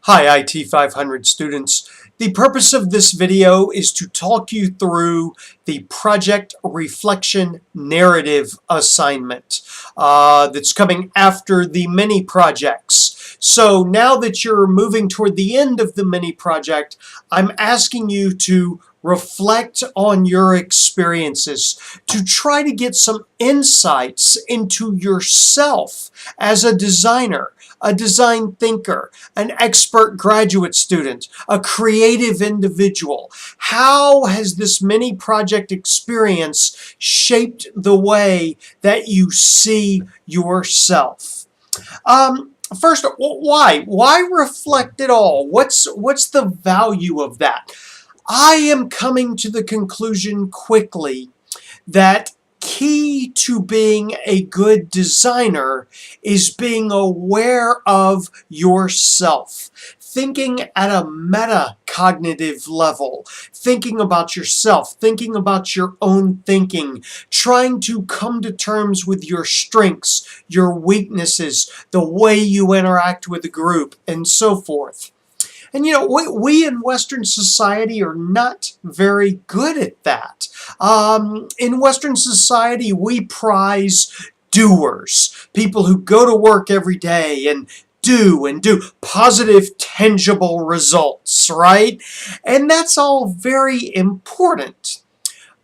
Hi, IT500 students. The purpose of this video is to talk you through the project reflection narrative assignment that's coming after the mini projects. So now that you're moving toward the end of the mini project, I'm asking you to reflect on your experiences, to try to get some insights into yourself as a designer, a design thinker, an expert graduate student, a creative individual. How has this mini project experience shaped the way that you see yourself? First, why? Why reflect at all? What's the value of that? I am coming to the conclusion quickly that key to being a good designer is being aware of yourself, thinking at a metacognitive level, thinking about yourself, thinking about your own thinking, trying to come to terms with your strengths, your weaknesses, the way you interact with a group, and so forth. And you know, we in Western society are not very good at that. In Western society, we prize doers, people who go to work every day and do positive, tangible results, right? And that's all very important.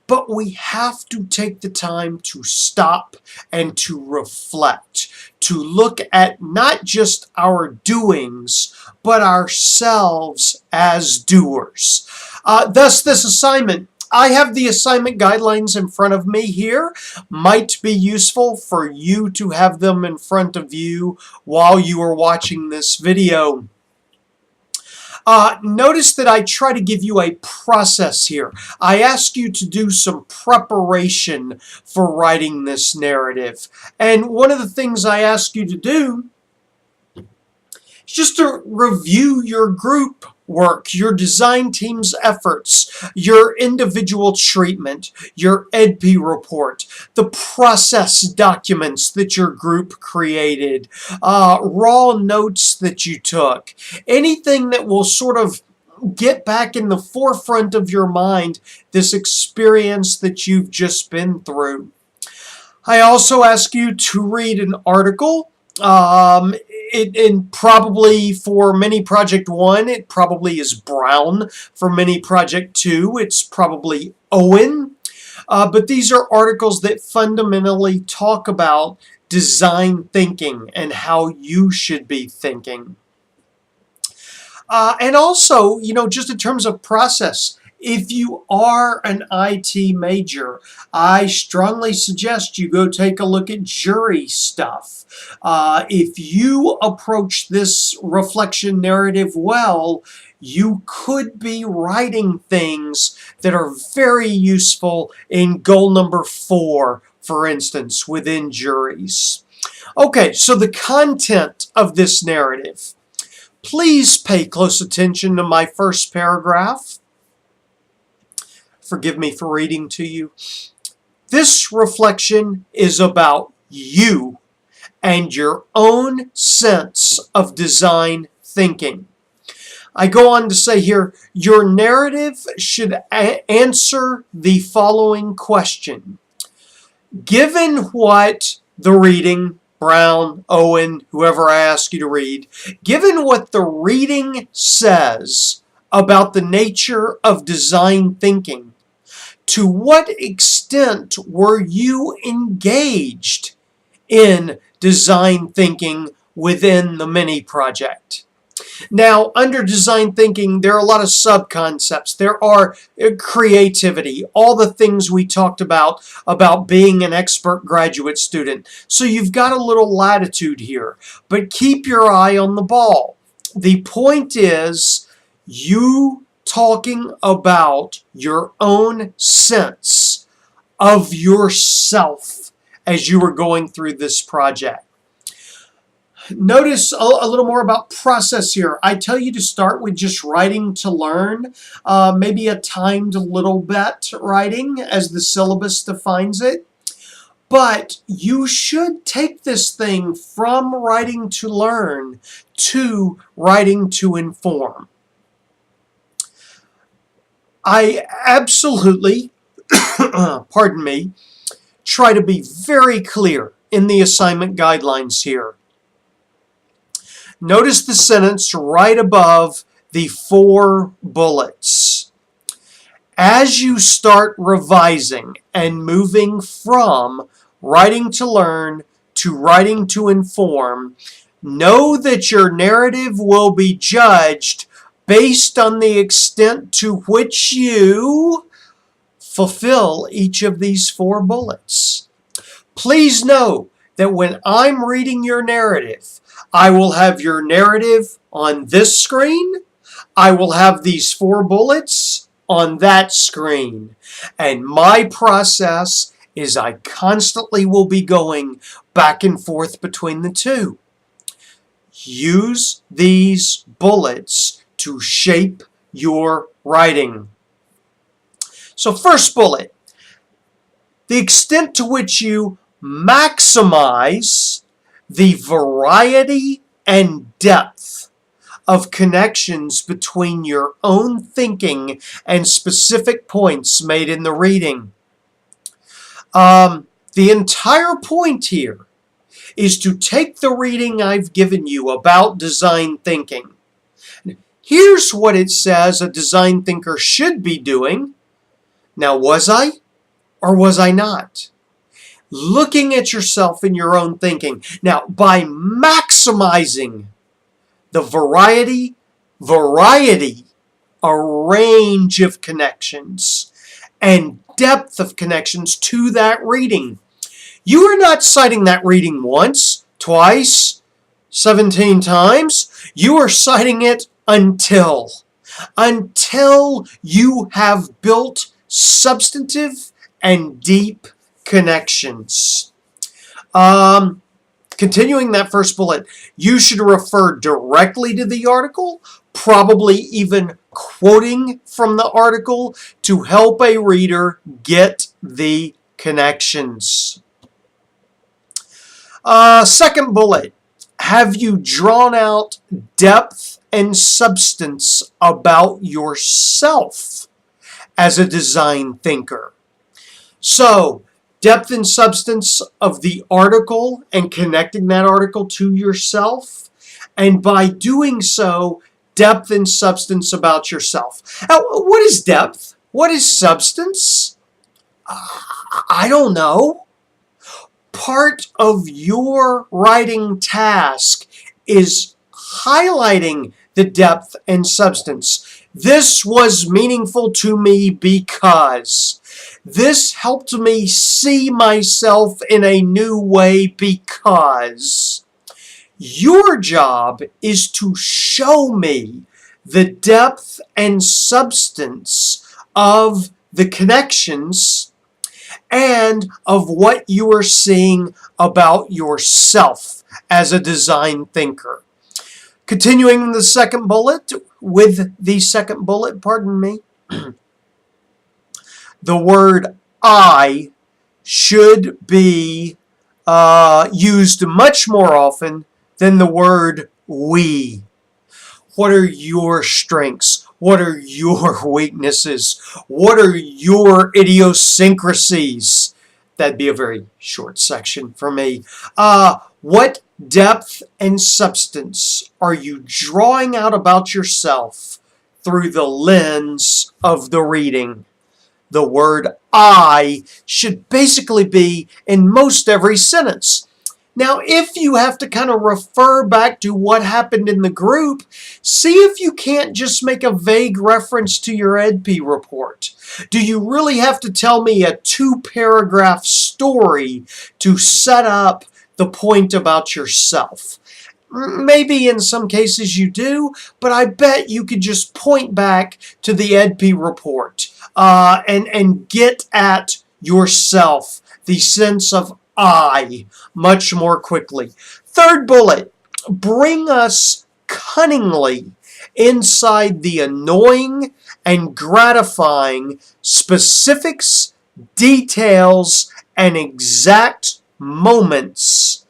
But we have to take the time to stop and to reflect, to look at not just our doings, but ourselves as doers. Thus, this assignment, I have the assignment guidelines in front of me here. Might be useful for you to have them in front of you while you are watching this video. Notice that I try to give you a process here. I ask you to do some preparation for writing this narrative. And one of the things I ask you to do is just to review your group work, your design team's efforts, your individual treatment, your EDP report, the process documents that your group created, raw notes that you took, anything that will sort of get back in the forefront of your mind this experience that you've just been through. I also ask you to read an article. Probably for Mini Project 1, it probably is Brown. For Mini Project 2, it's probably Owen. But these are articles that fundamentally talk about design thinking and how you should be thinking. And also, you know, just in terms of process, if you are an IT major, I strongly suggest you go take a look at jury stuff. If you approach this reflection narrative well, you could be writing things that are very useful in goal number 4, for instance, within juries. Okay, so the content of this narrative. Please pay close attention to my first paragraph. Forgive me for reading to you. This reflection is about you and your own sense of design thinking. I go on to say here, your narrative should answer the following question. Given what the reading, Brown, Owen, whoever I ask you to read, given what the reading says about the nature of design thinking, to what extent were you engaged in design thinking within the mini project? Now, under design thinking, there are a lot of sub-concepts. There are creativity, all the things we talked about being an expert graduate student. So you've got a little latitude here, but keep your eye on the ball. The point is, you talking about your own sense of yourself as you were going through this project. Notice a little more about process here. I tell you to start with just writing to learn, maybe a timed little bit writing as the syllabus defines it. But you should take this thing from writing to learn to writing to inform. I absolutely, pardon me, try to be very clear in the assignment guidelines here. Notice the sentence right above the 4 bullets. As you start revising and moving from writing to learn to writing to inform, know that your narrative will be judged based on the extent to which you fulfill each of these 4 bullets. Please know that when I'm reading your narrative, I will have your narrative on this screen. I will have these 4 bullets on that screen. And my process is I constantly will be going back and forth between the two. Use these bullets to shape your writing. So first bullet, the extent to which you maximize the variety and depth of connections between your own thinking and specific points made in the reading. The entire point here is to take the reading I've given you about design thinking. Here's what it says a design thinker should be doing. Now, was I or was I not? Looking at yourself in your own thinking. Now, by maximizing the variety, a range of connections, and depth of connections to that reading. You are not citing that reading once, twice, 17 times. You are citing it until you have built substantive and deep connections. Continuing that first bullet, you should refer directly to the article, probably even quoting from the article to help a reader get the connections. Second bullet, have you drawn out depth and substance about yourself as a design thinker? So, depth and substance of the article and connecting that article to yourself. And by doing so, depth and substance about yourself. Now, what is depth? What is substance? I don't know. Part of your writing task is highlighting the depth and substance. This was meaningful to me because this helped me see myself in a new way because your job is to show me the depth and substance of the connections and of what you are seeing about yourself as a design thinker. Continuing the second bullet, pardon me, the word I should be used much more often than the word we. What are your strengths? What are your weaknesses? What are your idiosyncrasies? That'd be a very short section for me. What depth and substance are you drawing out about yourself through the lens of the reading? The word I should basically be in most every sentence. Now, if you have to kind of refer back to what happened in the group, see if you can't just make a vague reference to your EdP report. Do you really have to tell me a 2-paragraph story to set up the point about yourself? Maybe in some cases you do, but I bet you could just point back to the EdP report and get at yourself, the sense of I, much more quickly. Third bullet, bring us cunningly inside the annoying and gratifying specifics, details, and exact moments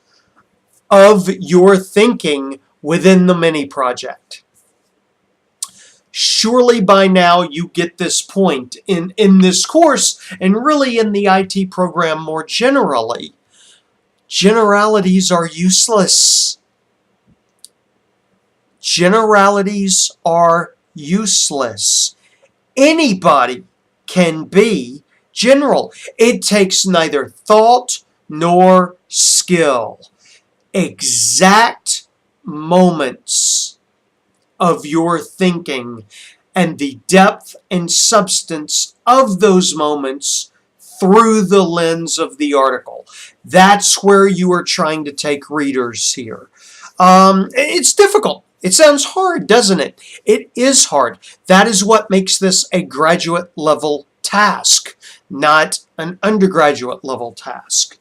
of your thinking within the mini project. Surely by now you get this point in this course and really in the IT program more generally. Generalities are useless. Generalities are useless. Anybody can be general. It takes neither thought nor skill. Exact moments of your thinking and the depth and substance of those moments through the lens of the article. That's where you are trying to take readers here. It's difficult. It sounds hard, doesn't it? It is hard. That is what makes this a graduate level task, not an undergraduate level task.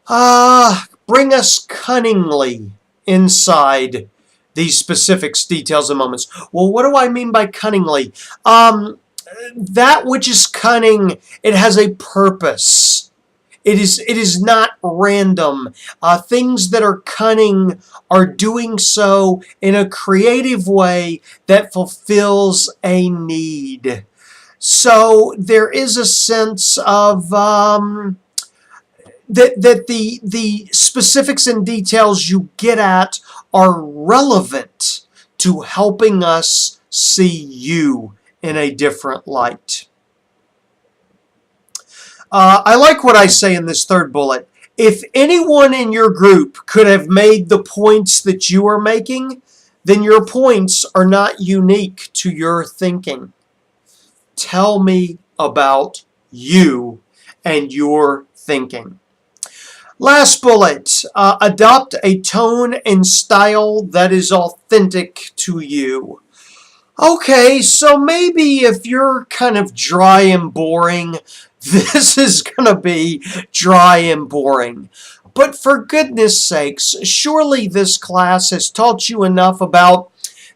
Bring us cunningly inside these specifics, details, and moments. Well, what do I mean by cunningly? That which is cunning, it has a purpose. It is not random. Things that are cunning are doing so in a creative way that fulfills a need. So there is a sense of that the specifics and details you get at are relevant to helping us see you in a different light. I like what I say in this third bullet. If anyone in your group could have made the points that you are making, then your points are not unique to your thinking. Tell me about you and your thinking. Last bullet, adopt a tone and style that is authentic to you. Okay, so maybe if you're kind of dry and boring, this is going to be dry and boring. But for goodness sakes, surely this class has taught you enough about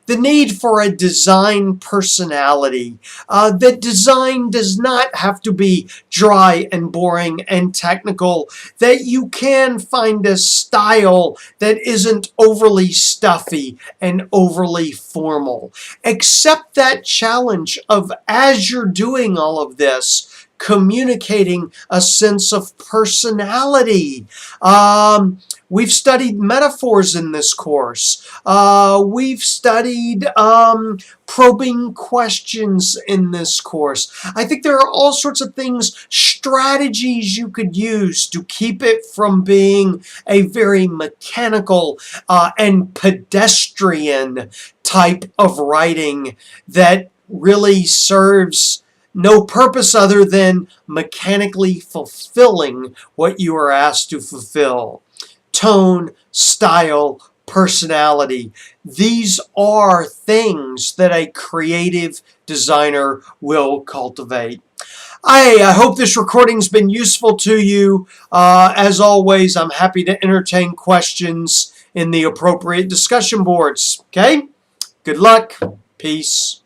the need for a design personality. That design does not have to be dry and boring and technical. That you can find a style that isn't overly stuffy and overly formal. Accept that challenge of, as you're doing all of this, communicating a sense of personality. We've studied metaphors in this course. We've studied probing questions in this course. I think there are all sorts of things, strategies you could use to keep it from being a very mechanical and pedestrian type of writing that really serves no purpose other than mechanically fulfilling what you are asked to fulfill. Tone, style, personality. These are things that a creative designer will cultivate. I hope this recording's been useful to you. As always, I'm happy to entertain questions in the appropriate discussion boards. Okay? Good luck. Peace.